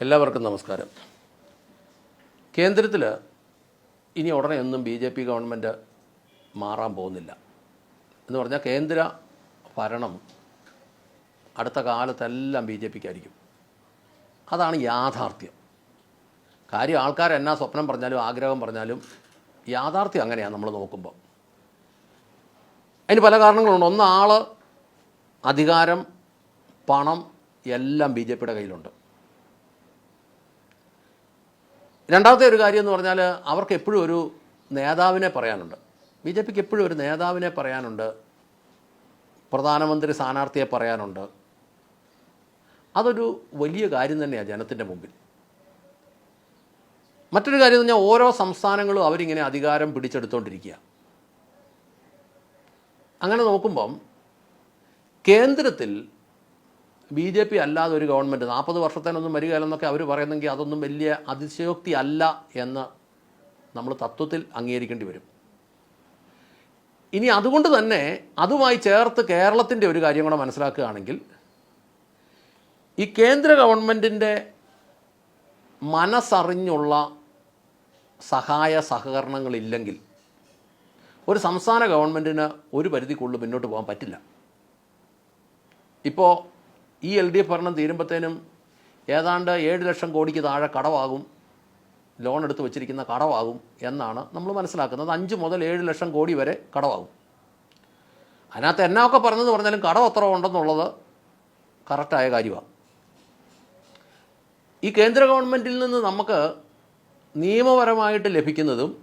എല്ലാവർക്കും നമസ്കാരം. കേന്ദ്രത്തിൽ ഇനി ഉടനെ ഒന്നും BJP ഗവൺമെൻറ് മാറാൻ പോകുന്നില്ല എന്ന് പറഞ്ഞാൽ കേന്ദ്ര ഭരണം അടുത്ത കാലത്തെല്ലാം BJPക്കായിരിക്കും. അതാണ് യാഥാർത്ഥ്യം. കാര്യം ആൾക്കാർ എന്നാ സ്വപ്നം പറഞ്ഞാലും ആഗ്രഹം പറഞ്ഞാലും യാഥാർത്ഥ്യം അങ്ങനെയാണ് നമ്മൾ നോക്കുമ്പോൾ. അതിന് പല കാരണങ്ങളുണ്ട്. ഒന്ന്, ആൾ, അധികാരം, പണം എല്ലാം BJPയുടെ കയ്യിലുണ്ട്. രണ്ടാമത്തെ ഒരു കാര്യം എന്ന് പറഞ്ഞാൽ അവർക്ക് എപ്പോഴും ഒരു നേതാവിനെ പറയാനുണ്ട്. BJPക്ക് എപ്പോഴും ഒരു നേതാവിനെ പറയാനുണ്ട്, പ്രധാനമന്ത്രി സ്ഥാനാർത്ഥിയെ പറയാനുണ്ട്. അതൊരു വലിയ കാര്യം തന്നെയാണ് ജനത്തിൻ്റെ മുമ്പിൽ. മറ്റൊരു കാര്യം എന്ന് പറഞ്ഞാൽ ഓരോ സംസ്ഥാനങ്ങളും അവരിങ്ങനെ അധികാരം പിടിച്ചെടുത്തുകൊണ്ടിരിക്കുക. അങ്ങനെ നോക്കുമ്പം കേന്ദ്രത്തിൽ BJP അല്ലാതെ ഒരു ഗവൺമെൻറ് 40 വർഷത്തേനൊന്നും വരികയില്ലെന്നൊക്കെ അവർ പറയുന്നെങ്കിൽ അതൊന്നും വലിയ അതിശയോക്തി അല്ല എന്ന് നമ്മൾ തത്വത്തിൽ അംഗീകരിക്കേണ്ടി വരും. ഇനി അതുകൊണ്ട് തന്നെ അതുമായി ചേർത്ത് കേരളത്തിൻ്റെ ഒരു കാര്യം കൂടെ മനസ്സിലാക്കുകയാണെങ്കിൽ, ഈ കേന്ദ്ര ഗവൺമെൻറ്റിൻ്റെ മനസ്സറിഞ്ഞുള്ള സഹായ സഹകരണങ്ങളില്ലെങ്കിൽ ഒരു സംസ്ഥാന ഗവൺമെൻറ്റിന് ഒരു പരിധിക്കുള്ളിൽ മുന്നോട്ട് പോകാൻ പറ്റില്ല. ഇപ്പോൾ ഈ LDF ഭരണം തീരുമ്പോഴത്തേനും ഏതാണ്ട് 7 ലക്ഷം കോടിക്ക് താഴെ കടമാകും, ലോൺ എടുത്ത് വെച്ചിരിക്കുന്ന കടമാകും എന്നാണ് നമ്മൾ മനസ്സിലാക്കുന്നത്. 5 മുതൽ 7 ലക്ഷം കോടി വരെ കടമാകും. അതിനകത്ത് എന്നൊക്കെ പറഞ്ഞാലും കടം എത്ര ഉണ്ടെന്നുള്ളത് കറക്റ്റായ കാര്യമാണ്. ഈ കേന്ദ്ര ഗവൺമെൻറ്റിൽ നിന്ന് നമുക്ക് നിയമപരമായിട്ട് ലഭിക്കുന്നതും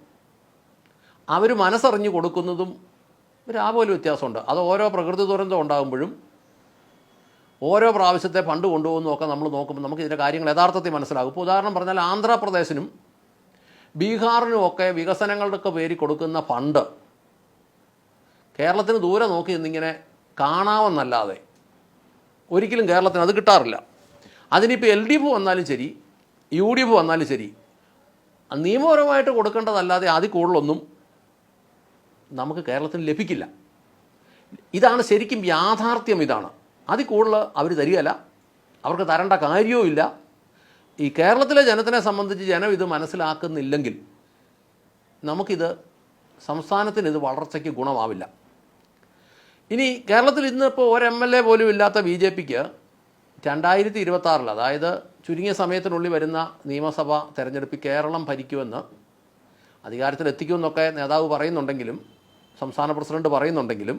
അവർ മനസ്സറിഞ്ഞ് കൊടുക്കുന്നതും രാപോലും വ്യത്യാസമുണ്ട്. അത് ഓരോ പ്രകൃതി ദുരന്തം ഉണ്ടാകുമ്പോഴും ഓരോ പ്രാവശ്യത്തെ ഫണ്ട് കൊണ്ടുപോകുന്നതൊക്കെ നമ്മൾ നോക്കുമ്പോൾ നമുക്ക് ഇതിൻ്റെ കാര്യങ്ങൾ യഥാർത്ഥത്തിൽ മനസ്സിലാകും. ഇപ്പോൾ ഉദാഹരണം പറഞ്ഞാൽ ആന്ധ്രാപ്രദേശിനും ബീഹാറിനുമൊക്കെ വികസനങ്ങളുടെയൊക്കെ പേരിൽ കൊടുക്കുന്ന ഫണ്ട് കേരളത്തിന് ദൂരെ നോക്കി നിന്നിങ്ങനെ കാണാമെന്നല്ലാതെ ഒരിക്കലും കേരളത്തിന് അത് കിട്ടാറില്ല. അതിനിപ്പോൾ LDF വന്നാലും ശരി, UDF വന്നാലും ശരി, നിയമപരമായിട്ട് കൊടുക്കേണ്ടതല്ലാതെ അതിൽ കൂടുതലൊന്നും നമുക്ക് കേരളത്തിന് ലഭിക്കില്ല. ഇതാണ് ശരിക്കും യാഥാർത്ഥ്യം. ഇതാണ്. അതിൽ കൂടുതൽ അവർ തരികയില്ല, അവർക്ക് തരേണ്ട കാര്യവും ഇല്ല. ഈ കേരളത്തിലെ ജനത്തിനെ സംബന്ധിച്ച് ജനം ഇത് മനസ്സിലാക്കുന്നില്ലെങ്കിൽ നമുക്കിത് സംസ്ഥാനത്തിന് ഇത് വളർച്ചയ്ക്ക് ഗുണമാവില്ല. ഇനി കേരളത്തിൽ ഇന്നിപ്പോൾ ഒരു MLA പോലും ഇല്ലാത്ത BJPക്ക് 2026, അതായത് ചുരുങ്ങിയ സമയത്തിനുള്ളിൽ വരുന്ന നിയമസഭാ തെരഞ്ഞെടുപ്പിൽ കേരളം ഭരിക്കുമെന്ന് അധികാരത്തിലെത്തിക്കുമെന്നൊക്കെ നേതാവ് പറയുന്നുണ്ടെങ്കിലും, സംസ്ഥാന പ്രസിഡന്റ് പറയുന്നുണ്ടെങ്കിലും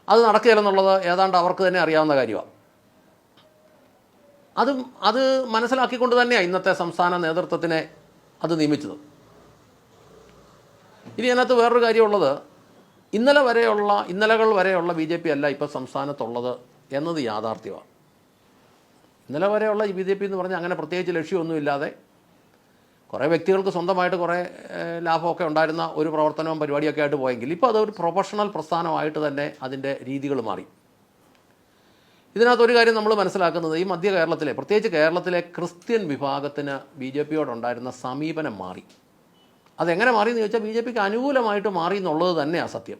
അത് നടക്കുകയില്ലെന്നുള്ളത് ഏതാണ്ട് അവർക്ക് തന്നെ അറിയാവുന്ന കാര്യമാണ്. അത് മനസ്സിലാക്കിക്കൊണ്ട് തന്നെയാണ് ഇന്നത്തെ സംസ്ഥാന നേതൃത്വത്തിനെ അത് നിയമിച്ചത്. ഇനി അതിനകത്ത് വേറൊരു കാര്യമുള്ളത്, ഇന്നലകൾ വരെയുള്ള BJP അല്ല ഇപ്പോൾ സംസ്ഥാനത്തുള്ളത് എന്നത് യാഥാർത്ഥ്യമാണ്. ഇന്നലെ വരെയുള്ള BJP എന്ന് പറഞ്ഞാൽ അങ്ങനെ പ്രത്യേകിച്ച് ലക്ഷ്യമൊന്നുമില്ലാതെ കുറേ വ്യക്തികൾക്ക് സ്വന്തമായിട്ട് കുറേ ലാഭമൊക്കെ ഉണ്ടായിരുന്ന ഒരു പ്രവർത്തനവും പരിപാടിയൊക്കെ ആയിട്ട് പോയെങ്കിൽ ഇപ്പോൾ അതൊരു പ്രൊഫഷണൽ പ്രസ്ഥാനമായിട്ട് തന്നെ അതിൻ്റെ രീതികൾ മാറി. ഇതിനകത്തൊരു കാര്യം നമ്മൾ മനസ്സിലാക്കുന്നത്, ഈ മധ്യ കേരളത്തിലെ, പ്രത്യേകിച്ച് കേരളത്തിലെ ക്രിസ്ത്യൻ വിഭാഗത്തിന് BJPയോടുണ്ടായിരുന്ന സമീപനം മാറി. അതെങ്ങനെ മാറിയെന്ന് ചോദിച്ചാൽ BJPക്ക് അനുകൂലമായിട്ട് മാറി എന്നുള്ളത് തന്നെയാണ് സത്യം.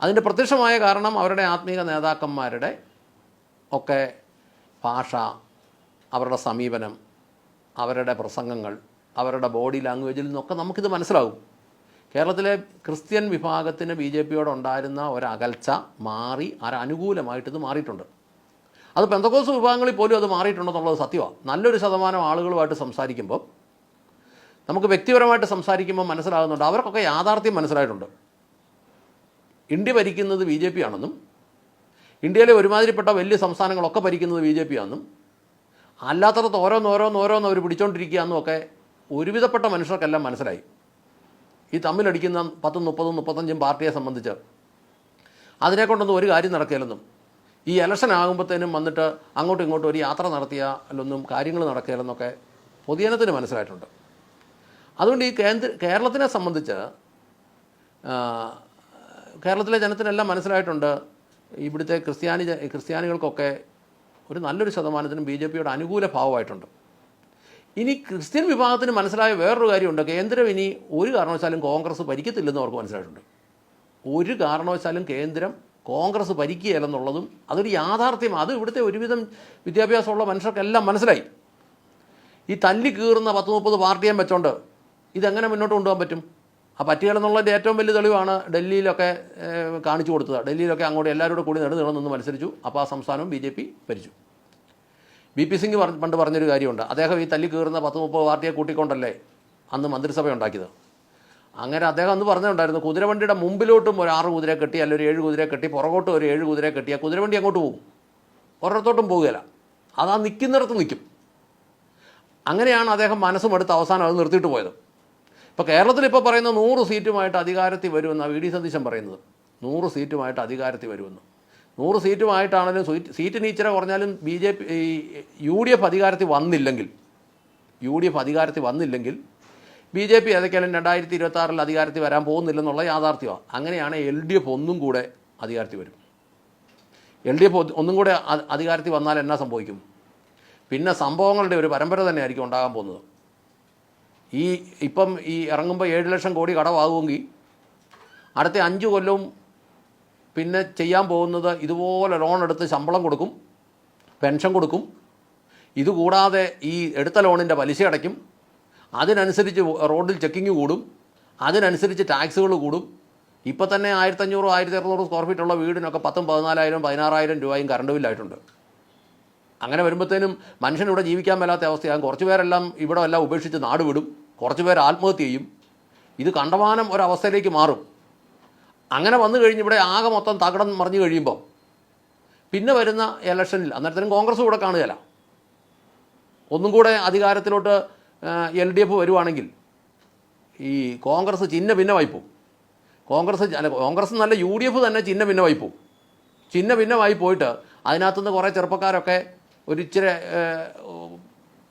അതിൻ്റെ പ്രത്യക്ഷമായ കാരണം അവരുടെ ആത്മീക നേതാക്കന്മാരുടെ ഒക്കെ ഭാഷ, അവരുടെ സമീപനം, അവരുടെ പ്രസംഗങ്ങൾ, അവരുടെ ബോഡി ലാംഗ്വേജിൽ നിന്നൊക്കെ നമുക്കിത് മനസ്സിലാകും. കേരളത്തിലെ ക്രിസ്ത്യൻ വിഭാഗത്തിന് BJPയോടുണ്ടായിരുന്ന ഒരകൽച്ച മാറി അനുകൂലമായിട്ടിത് മാറിയിട്ടുണ്ട്. അത് പെന്തക്കോസ് വിഭാഗങ്ങളിൽ പോലും അത് മാറിയിട്ടുണ്ടെന്നുള്ളത് സത്യമാണ്. നല്ലൊരു ശതമാനം ആളുകളുമായിട്ട് സംസാരിക്കുമ്പോൾ, നമുക്ക് വ്യക്തിപരമായിട്ട് സംസാരിക്കുമ്പോൾ മനസ്സിലാകുന്നുണ്ട്, അവർക്കൊക്കെ യാഥാർത്ഥ്യം മനസ്സിലായിട്ടുണ്ട്. ഇന്ത്യ ഭരിക്കുന്നത് BJP ആണെന്നും, ഇന്ത്യയിലെ ഒരുമാതിരിപ്പെട്ട വലിയ സംസ്ഥാനങ്ങളൊക്കെ ഭരിക്കുന്നത് BJP ആണെന്നും, അല്ലാത്തടത്ത് ഓരോന്നോരോന്ന് അവർ പിടിച്ചോണ്ടിരിക്കുക എന്നുമൊക്കെ ഒരുവിധപ്പെട്ട മനുഷ്യർക്കെല്ലാം മനസ്സിലായി. ഈ തമ്മിലടിക്കുന്ന 10, 30, 35 പാർട്ടിയെ സംബന്ധിച്ച് അതിനെക്കൊണ്ടൊന്നും ഒരു കാര്യം നടക്കില്ലെന്നും, ഈ ഇലക്ഷൻ ആകുമ്പോഴത്തേനും വന്നിട്ട് അങ്ങോട്ടും ഇങ്ങോട്ടും ഒരു യാത്ര നടത്തിയാലൊന്നും കാര്യങ്ങൾ നടക്കില്ലെന്നൊക്കെ പൊതുജനത്തിന് മനസ്സിലായിട്ടുണ്ട്. അതുകൊണ്ട് ഈ കേരളത്തിനെ സംബന്ധിച്ച് കേരളത്തിലെ ജനത്തിനെല്ലാം മനസ്സിലായിട്ടുണ്ട്, ഇവിടുത്തെ ക്രിസ്ത്യാനികൾക്കൊക്കെ ഒരു നല്ലൊരു ശതമാനത്തിനും BJPയോട് അനുകൂല ഭാവമായിട്ടുണ്ട്. ഇനി ക്രിസ്ത്യൻ വിഭാഗത്തിന് മനസ്സിലായ വേറൊരു കാര്യമുണ്ട്, കേന്ദ്രം ഇനി ഒരു കാരണവശാലും കോൺഗ്രസ് ഭരിക്കത്തില്ലെന്ന് അവർക്ക് മനസ്സിലായിട്ടുണ്ട്. ഒരു കാരണവശാലും കേന്ദ്രം കോൺഗ്രസ് ഭരിക്കുകയില്ലെന്നുള്ളതും അതൊരു യാഥാർത്ഥ്യമാണ്. അത് ഇവിടുത്തെ ഒരുവിധം വിദ്യാഭ്യാസമുള്ള മനുഷ്യർക്കെല്ലാം മനസ്സിലായി. ഈ തല്ലി കീറുന്ന 10-30 പാർട്ടിയും വെച്ചോണ്ട് ഇതെങ്ങനെ മുന്നോട്ട് കൊണ്ടുപോകാൻ പറ്റും? ആ പറ്റുകയെന്നുള്ളതിൻ്റെ ഏറ്റവും വലിയ തെളിവാണ് ഡൽഹിയിലൊക്കെ കാണിച്ചു കൊടുത്തത്. ഡൽഹിയിലൊക്കെ അങ്ങോട്ട് എല്ലാവരും കൂടി നെടുനീളം നിന്ന് മത്സരിച്ചു. അപ്പോൾ ആ സംസ്ഥാനവും BJP ഭരിച്ചു. BP സിംഗ് പണ്ട് പറഞ്ഞൊരു കാര്യമുണ്ട്. അദ്ദേഹം ഈ തല്ലി കീറുന്ന 10-30 പാർട്ടിയെ കൂട്ടിക്കൊണ്ടല്ലേ അന്ന് മന്ത്രിസഭ ഉണ്ടാക്കിയത്. അങ്ങനെ അദ്ദേഹം അന്ന് പറഞ്ഞിട്ടുണ്ടായിരുന്നു, കുതിരവണ്ടിയുടെ മുമ്പിലോട്ടും ഒരു 6 കുതിരയെ കെട്ടി, അല്ലെങ്കിൽ ഒരു 7 കുതിരയെ കെട്ടി, പുറകോട്ടും ഒരു 7 കുതിരയെ കെട്ടിയാൽ കുതിരവണ്ടി അങ്ങോട്ട് പോകും, ഒരിടത്തോട്ടും പോകുകയില്ല. അതാ നിൽക്കുന്നിടത്ത് നിൽക്കും. അങ്ങനെയാണ് അദ്ദേഹം മനസ്സുമെടുത്ത് അവസാനം അത് നിർത്തിയിട്ട് പോയത്. ഇപ്പോൾ കേരളത്തിൽ ഇപ്പോൾ പറയുന്ന 100 സീറ്റുമായിട്ട് അധികാരത്തിൽ വരുമെന്നാണ് VD സതീശൻ പറയുന്നത്. 100 സീറ്റുമായിട്ട് അധികാരത്തിൽ വരുമെന്ന്. 100 സീറ്റുമായിട്ടാണെങ്കിലും സീറ്റിന് ഇച്ചിരി കുറഞ്ഞാലും UDF അധികാരത്തിൽ വന്നില്ലെങ്കിൽ BJP ഏതൊക്കെയാലും 2026 അധികാരത്തിൽ വരാൻ പോകുന്നില്ലെന്നുള്ള യാഥാർത്ഥ്യമാണ്. അങ്ങനെയാണ് LDF ഒന്നും കൂടെ അധികാരത്തിൽ വരും. LDF ഒന്നും കൂടെ അധികാരത്തിൽ വന്നാൽ എന്നാ സംഭവിക്കും? പിന്നെ സംഭവങ്ങളുടെ ഒരു പരമ്പര തന്നെയായിരിക്കും ഉണ്ടാകാൻ പോകുന്നത്. ഇപ്പം ഇറങ്ങുമ്പോൾ 7 ലക്ഷം കോടി കടമാകുമെങ്കിൽ അടുത്ത 5 കൊല്ലവും പിന്നെ ചെയ്യാൻ പോകുന്നത് ഇതുപോലെ ലോൺ എടുത്ത് ശമ്പളം കൊടുക്കും, പെൻഷൻ കൊടുക്കും. ഇതുകൂടാതെ ഈ എടുത്ത ലോണിൻ്റെ പലിശ അടയ്ക്കും. അതിനനുസരിച്ച് റോഡിൽ ചെക്കിങ് കൂടും, അതിനനുസരിച്ച് ടാക്സുകൾ കൂടും. ഇപ്പോൾ തന്നെ 1500-1600 സ്ക്വയർ ഫീറ്റുള്ള വീടിനൊക്കെ 10,000-14,000-16,000 രൂപയും കറണ്ട് ബില്ലായിട്ടുണ്ട്. അങ്ങനെ വരുമ്പോഴത്തേനും മനുഷ്യനിവിടെ ജീവിക്കാൻ മേലാത്ത അവസ്ഥയാകും. കുറച്ച് പേരെല്ലാം ഇവിടെ എല്ലാം ഉപേക്ഷിച്ച് നാട് വിടും, കുറച്ച് പേർ ആത്മഹത്യ ചെയ്യും. ഇത് കണ്ടമാനം ഒരവസ്ഥയിലേക്ക് മാറും. അങ്ങനെ വന്നു കഴിഞ്ഞ് ഇവിടെ ആകെ മൊത്തം തകിടം മറിഞ്ഞു കഴിയുമ്പോൾ പിന്നെ വരുന്ന ഇലക്ഷനിൽ അന്നേരത്തിനും കോൺഗ്രസ് കൂടെ കാണുകയില്ല. ഒന്നും കൂടെ അധികാരത്തിലോട്ട് LDF വരുവാണെങ്കിൽ ഈ കോൺഗ്രസ് ചിഹ്ന ഭിന്നമായി പോകും. കോൺഗ്രസ് നല്ല UDF തന്നെ ചിഹ്ന ഭിന്നമായി പോകും. ചിഹ്ന ഭിന്നമായി പോയിട്ട് അതിനകത്തുനിന്ന് കുറേ ചെറുപ്പക്കാരൊക്കെ ഒരിച്ചിരി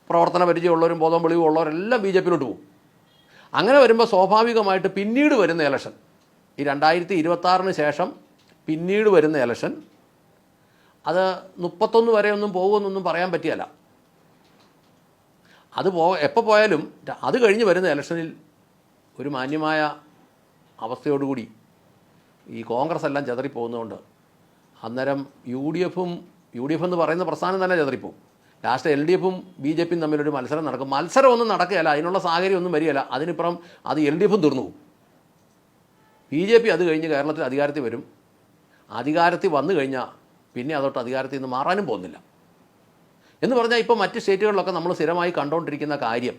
പ്രവർത്തന പരിചയമുള്ളവരും ബോധം വെളിവും ഉള്ളവരെല്ലാം BJPയിലോട്ട് പോകും. അങ്ങനെ വരുമ്പോൾ സ്വാഭാവികമായിട്ട് പിന്നീട് വരുന്ന ഇലക്ഷൻ, ഈ 2026 ശേഷം പിന്നീട് വരുന്ന ഇലക്ഷൻ, അത് 31 വരെ ഒന്നും പോകുമെന്നൊന്നും പറയാൻ പറ്റിയല്ല. അത് എപ്പോൾ പോയാലും അത് കഴിഞ്ഞ് വരുന്ന ഇലക്ഷനിൽ ഒരു മാന്യമായ അവസ്ഥയോടുകൂടി ഈ കോൺഗ്രസ് എല്ലാം ചെതറിപ്പോകുന്നതുകൊണ്ട് അന്നേരം UDF എന്ന് പറയുന്ന പ്രസ്ഥാനം തന്നെ ചെതറിപ്പോവും. ലാസ്റ്റ് LDFും BJPയും തമ്മിലൊരു മത്സരം നടക്കും. മത്സരമൊന്നും നടക്കുകയല്ല, അതിനുള്ള സാഹചര്യമൊന്നും വരികയില്ല. അതിനിപ്പുറം അത് LDFും തീർന്നു പോകും. BJP അത് കഴിഞ്ഞ് കേരളത്തിൽ അധികാരത്തിൽ വരും. അധികാരത്തിൽ വന്നു കഴിഞ്ഞാൽ പിന്നെ അതോട്ട് അധികാരത്തിൽ നിന്ന് മാറാനും പോകുന്നില്ല എന്ന് പറഞ്ഞാൽ ഇപ്പോൾ മറ്റ് സ്റ്റേറ്റുകളിലൊക്കെ നമ്മൾ സ്ഥിരമായി കണ്ടുകൊണ്ടിരിക്കുന്ന കാര്യം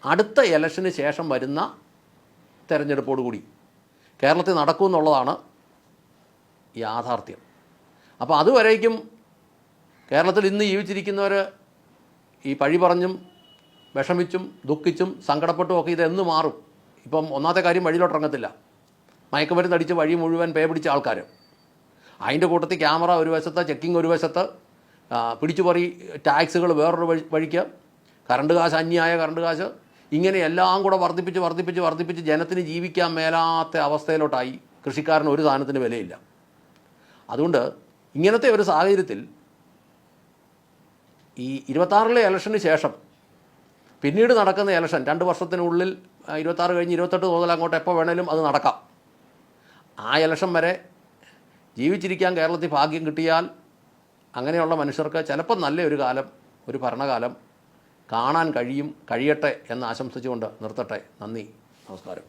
അടുത്ത ഇലക്ഷന് ശേഷം വരുന്ന തെരഞ്ഞെടുപ്പോടുകൂടി കേരളത്തിൽ നടക്കുമെന്നുള്ളതാണ് യാഥാർത്ഥ്യം. അപ്പോൾ അതുവരേക്കും കേരളത്തിൽ ഇന്ന് ജീവിച്ചിരിക്കുന്നവർ ഈ പഴി പറഞ്ഞും വിഷമിച്ചും ദുഃഖിച്ചും സങ്കടപ്പെട്ടും ഒക്കെ ഇതെന്ന് മാറും. ഇപ്പം ഒന്നാമത്തെ കാര്യം വഴിയിലോട്ടിറങ്ങത്തില്ല. മയക്കുമരുന്ന് അടിച്ച് വഴി മുഴുവൻ പേ പിടിച്ച ആൾക്കാർ, അതിൻ്റെ കൂട്ടത്തിൽ ക്യാമറ ഒരു വശത്ത്, ചെക്കിങ് ഒരു വശത്ത്, പിടിച്ചുപറി ടാക്സുകൾ വേറൊരു വഴിക്ക്, കറണ്ട് കാശ്, അന്യായ കറണ്ട് കാശ്, ഇങ്ങനെ എല്ലാം കൂടെ വർദ്ധിപ്പിച്ച് ജനത്തിന് ജീവിക്കാൻ മേലാത്ത അവസ്ഥയിലോട്ടായി. കൃഷിക്കാരന് ഒരു സാധനത്തിന് വിലയില്ല. അതുകൊണ്ട് ഇങ്ങനത്തെ ഒരു സാഹചര്യത്തിൽ ഈ 26 ഇലക്ഷന് ശേഷം പിന്നീട് നടക്കുന്ന ഇലക്ഷൻ 2 വർഷത്തിനുള്ളിൽ 26 കഴിഞ്ഞ് 28 മുതൽ അങ്ങോട്ട് എപ്പോൾ വേണേലും അത് നടക്കാം. ആ ഇലക്ഷൻ വരെ ജീവിച്ചിരിക്കാൻ കേരളത്തിൽ ഭാഗ്യം കിട്ടിയാൽ അങ്ങനെയുള്ള മനുഷ്യർക്ക് ചിലപ്പോൾ നല്ലൊരു കാലം, ഒരു ഭരണകാലം കാണാൻ കഴിയട്ടെ എന്ന് ആശംസിച്ചുകൊണ്ട് നിർത്തട്ടെ. നന്ദി, നമസ്കാരം.